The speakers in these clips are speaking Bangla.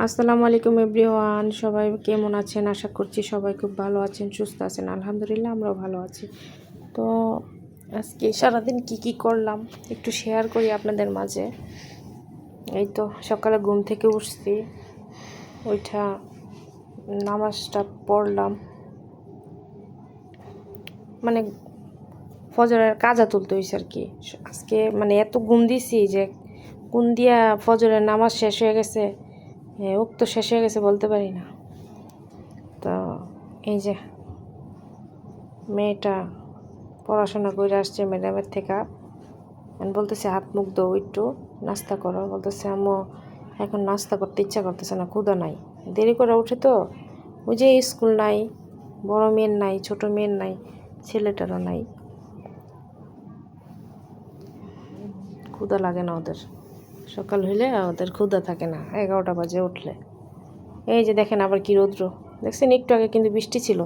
আসসালামু আলাইকুম এভরিওয়ান, সবাই কেমন আছেন? আশা করছি সবাই খুব ভালো আছেন, সুস্থ আছেন। আলহামদুলিল্লাহ আমরাও ভালো আছি। তো আজকে সারাদিন কি করলাম একটু শেয়ার করি আপনাদের মাঝে। এই তো সকালে ঘুম থেকে উঠছি, ওইটা নামাজটা পড়লাম, মানে ফজরের কাজা তুলতে হয়েছে আর কি। আজকে মানে এত ঘুম দিছি যে কোন দিয়া ফজরের নামাজ শেষ হয়ে গেছে, উক্ত শেষ হয়ে গেছে বলতে পারি না। তো এই যে মেয়েটা পড়াশোনা করে আসছে ম্যাডামের থেকে, আমি বলতেছি হাত মুখ ধো, একটু নাস্তা করো। বলতেছে আম্মু এখন নাস্তা করতে ইচ্ছা করতেছে না, ক্ষুধা নাই। দেরি করে উঠে তো, ওই যে স্কুল নাই, বড় মেয়ের নাই, ছোট মেয়ের নাই, ছেলেটারও নাই, ক্ষুধা লাগে না ওদের। সকাল হইলে ওদের ক্ষুধা থাকে না 11টা বাজে উঠলে। এই যে দেখেন আবার কি রৌদ্র দেখছেন, একটু আগে কিন্তু বৃষ্টি ছিল,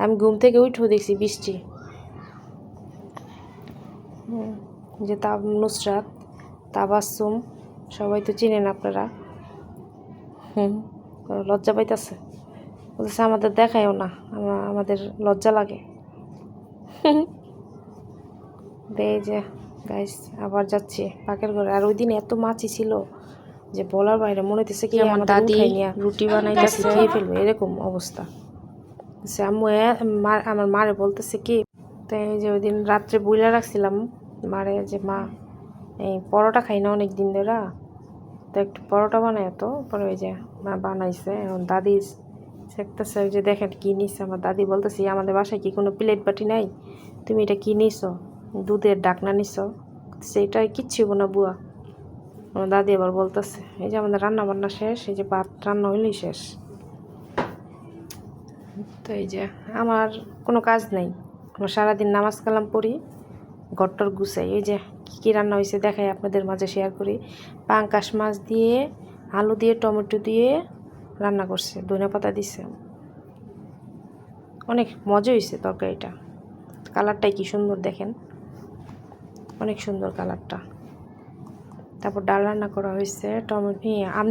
আমি ঘুম থেকে উঠেও দেখছি বৃষ্টি। যে নুসরাত, তাবাসসুম, সবাই তো চিনেন আপনারা। লজ্জা পাইতেছে, বলতেছে আমাদের দেখায়ও না, আমাদের লজ্জা লাগে। এই যে গাইস আবার যাচ্ছি পাকের ঘরে। আর ওই দিন এত মাছি ছিল যে বলার বাইরে, মনে হইতেছে কি আমার দাদি রুটি বানাইতেছে খেয়ে ফেলবে এরকম অবস্থা। আম্মু আমার মারে বলতেছে কি, তাই যে ওই দিন রাত্রে বুইলা রাখছিলাম মারে যে মা এই পরোটা খাই না অনেক দিন ধরে, তো একটু পরোটা বানায়। তো পরে ওই যে মা বানাইছে, এখন দাদি দেখতেছে ওই যে দেখেন কী নিচ্ছে। আমার দাদি বলতেছি আমাদের বাসায় কি কোনো প্লেট বাটি নাই, তুমি এটা কী নিছো, দুধের ডাকনা নিছো, সেটা কিচ্ছু না বুয়া। আমার দাদি আবার বলতেছে এই যে আমাদের রান্না বান্না শেষ, এই যে ভাত রান্না হইলেই শেষ। তো এই যে আমার কোনো কাজ নাই, আমার সারাদিন নামাজ কালাম পড়ি, ঘরটর গুছাই। এই যে কী রান্না হয়েছে দেখাই আপনাদের মাঝে শেয়ার করি। পাঙ্কাশ মাছ দিয়ে, আলু দিয়ে, টমেটো দিয়ে রান্না করছে, ধনেপাতা দিছে, অনেক মজা হয়েছে তরকারিটা। কালারটাই কি সুন্দর দেখেন, অনেক সুন্দর কালারটা। তারপর ডাল রান্না করা হয়েছে, আম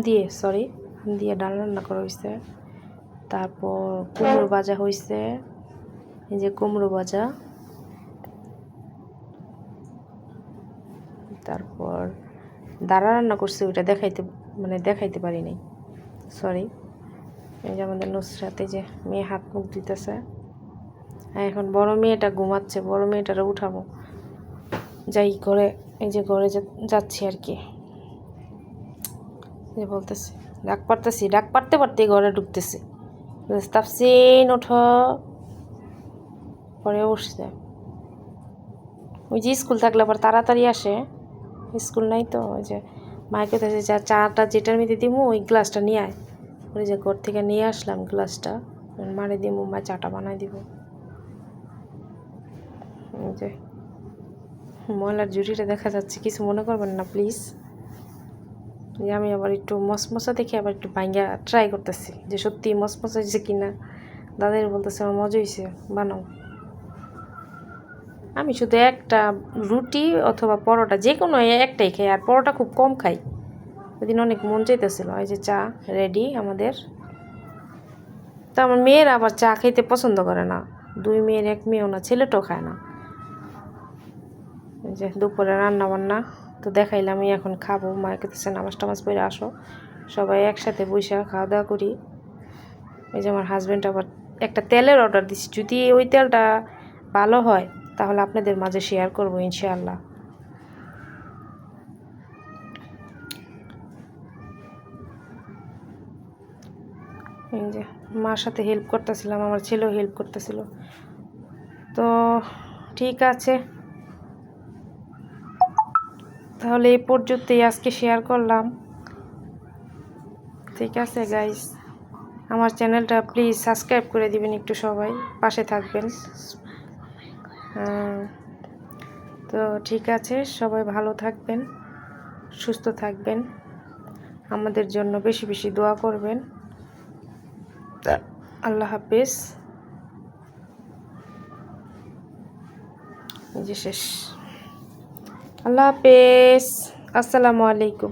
দিয়ে ডাল রান্না করা হয়েছে। তারপর কুমড়ো ভাজা হয়েছে, এই যে কুমড়ো ভাজা। তারপর দাঁড়া রান্না করছে, ওইটা দেখাইতে পারি নাই, সরি। এই যে আমাদের নুসরাতে যে মেয়ে হাত মুখ দিতেছে, এখন বড় মেয়েটা ঘুমাচ্ছে, বড় মেয়েটারে উঠাবো, যাই ঘরে। এই যে ঘরে যাচ্ছি আর কি। যে বলতেছে ডাক পারতে ঘরে ঢুকতেছে, তাফসিন ওঠো, পরে বসছে। ওই যে স্কুল থাকলে আবার তাড়াতাড়ি আসে, স্কুল নাই তো ওই যে মায়ের কাছে যা চাটা যেটার মধ্যে দিমু ওই গ্লাসটা নিয়ে আয়, ওই যে ঘর থেকে নিয়ে আসলাম গ্লাসটা, মারে দিমু, মা চাটা বানাই দিব। ওই যে ময়লার জুড়িটা দেখা যাচ্ছে, কিছু মনে করবেন না প্লিজ। যে আমি আবার একটু মশমশা দেখে আবার একটু ভাঙ্গা ট্রাই করতেছি যে সত্যি মশমশা হয়েছে কিনা। দাদার বলতেছে আমার মজা হয়েছে, বানাও। আমি শুধু একটা রুটি অথবা পরোটা যে কোনো একটাই খাই, আর পরোটা খুব কম খাই। ওই দিন অনেক মন চাইতেছিল। এই যে চা রেডি আমাদের। তো আমার মেয়ের আবার চা খাইতে পছন্দ করে না, 2 মেয়ের 1 মেয়েও না, ছেলেটাও খায় না। এই যে দুপুরে রান্না বান্না তো দেখাইলাম, আমি এখন খাবো। মায়ের কাছে নামাজ টামাজ পড়ে আসো, সবাই একসাথে বসে খাওয়া দাওয়া করি। এই যে আমার হাজব্যান্ড আবার একটা তেলের অর্ডার দিচ্ছি, যদি ওই তেলটা ভালো হয় তাহলে আপনাদের মাঝে শেয়ার করবো ইনশাআল্লাহ। এই যে মার সাথে হেল্প করতেছিলাম, আমার ছেলেও হেল্প করতেছিল। তো ঠিক আছে, তাহলে এই পর্যন্তই আজকে শেয়ার করলাম। ঠিক আছে গাইস, আমার চ্যানেলটা প্লিজ সাবস্ক্রাইব করে দিবেন, একটু সবাই পাশে থাকবেন। তো ঠিক আছে, সবাই ভালো থাকবেন, সুস্থ থাকবেন, আমাদের জন্য বেশি বেশি দোয়া করবেন। আল্লাহ হাফেজ। যে শেষ, আল্লাহ হাফেজ, আসসালামু আলাইকুম।